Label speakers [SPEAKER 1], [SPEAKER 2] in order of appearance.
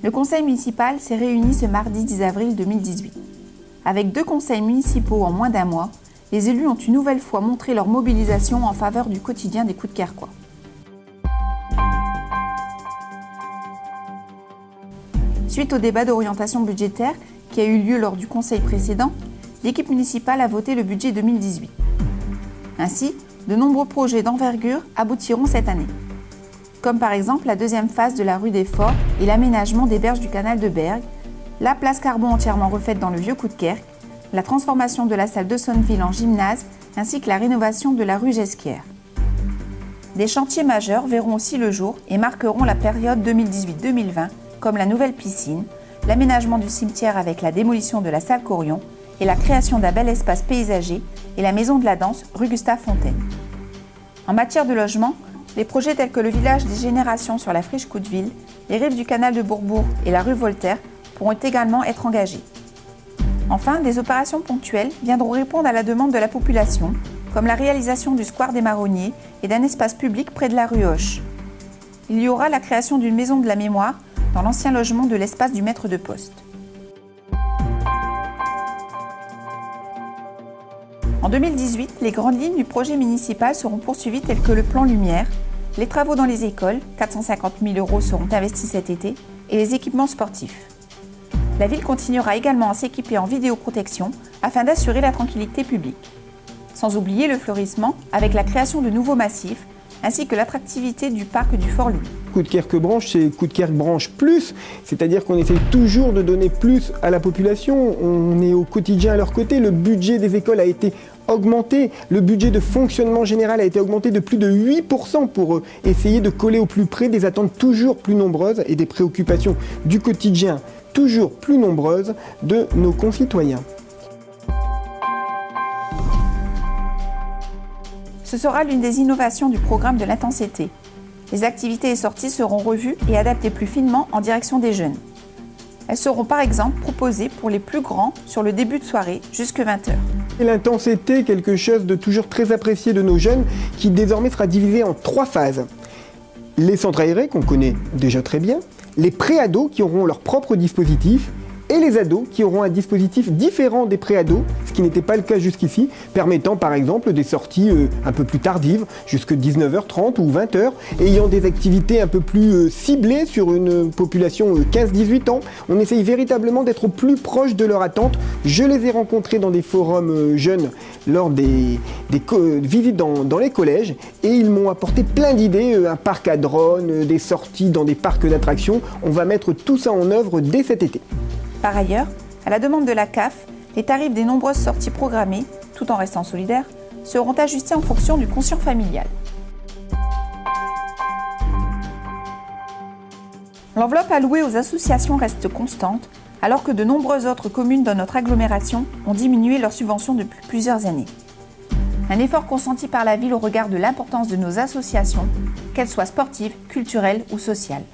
[SPEAKER 1] Le conseil municipal s'est réuni ce mardi 10 avril 2018. Avec 2 conseils municipaux en moins d'un mois, les élus ont une nouvelle fois montré leur mobilisation en faveur du quotidien des Coudekerquois. Suite au débat d'orientation budgétaire qui a eu lieu lors du conseil précédent, l'équipe municipale a voté le budget 2018. Ainsi, de nombreux projets d'envergure aboutiront cette année, comme par exemple la deuxième phase de la rue des Forts et l'aménagement des berges du canal de Bergues, la place Carbon entièrement refaite dans le vieux Coudekerque, la transformation de la salle de Sonneville en gymnase ainsi que la rénovation de la rue Gesquière. Des chantiers majeurs verront aussi le jour et marqueront la période 2018-2020 comme la nouvelle piscine, l'aménagement du cimetière avec la démolition de la salle Corion et la création d'un bel espace paysager et la maison de la danse rue Gustave Fontaine. En matière de logement, les projets tels que le village des générations sur la friche Coudeville, les rives du canal de Bourbourg et la rue Voltaire pourront également être engagés. Enfin, des opérations ponctuelles viendront répondre à la demande de la population, comme la réalisation du square des Marronniers et d'un espace public près de la rue Hoche. Il y aura la création d'une maison de la mémoire dans l'ancien logement de l'espace du maître de poste. En 2018, les grandes lignes du projet municipal seront poursuivies telles que le plan Lumière, les travaux dans les écoles, 450 000 € seront investis cet été, et les équipements sportifs. La ville continuera également à s'équiper en vidéoprotection afin d'assurer la tranquillité publique. Sans oublier le fleurissement avec la création de nouveaux massifs, ainsi que l'attractivité du parc du Fort-Louis.
[SPEAKER 2] Coudekerque Branche, c'est Coudekerque Branche Plus, c'est-à-dire qu'on essaie toujours de donner plus à la population, on est au quotidien à leur côté, le budget des écoles a été augmenté, le budget de fonctionnement général a été augmenté de plus de 8% pour essayer de coller au plus près des attentes toujours plus nombreuses et des préoccupations du quotidien toujours plus nombreuses de nos concitoyens.
[SPEAKER 1] Ce sera l'une des innovations du programme de l'intensité. Les activités et sorties seront revues et adaptées plus finement en direction des jeunes. Elles seront par exemple proposées pour les plus grands sur le début de soirée jusqu'à 20h.
[SPEAKER 2] L'intensité, quelque chose de toujours très apprécié de nos jeunes, qui désormais sera divisé en 3 phases. Les centres aérés, qu'on connaît déjà très bien, les pré-ados qui auront leur propre dispositif, et les ados qui auront un dispositif différent des pré-ados, ce qui n'était pas le cas jusqu'ici, permettant par exemple des sorties un peu plus tardives, jusqu'à 19h30 ou 20h, ayant des activités un peu plus ciblées sur une population 15-18 ans. On essaye véritablement d'être au plus proche de leur attente. Je les ai rencontrés dans des forums jeunes lors des visites dans les collèges, et ils m'ont apporté plein d'idées, un parc à drones, des sorties dans des parcs d'attractions. On va mettre tout ça en œuvre dès cet été.
[SPEAKER 1] Par ailleurs, à la demande de la CAF, les tarifs des nombreuses sorties programmées, tout en restant solidaires, seront ajustés en fonction du quotient familial. L'enveloppe allouée aux associations reste constante, alors que de nombreuses autres communes dans notre agglomération ont diminué leurs subventions depuis plusieurs années. Un effort consenti par la ville au regard de l'importance de nos associations, qu'elles soient sportives, culturelles ou sociales.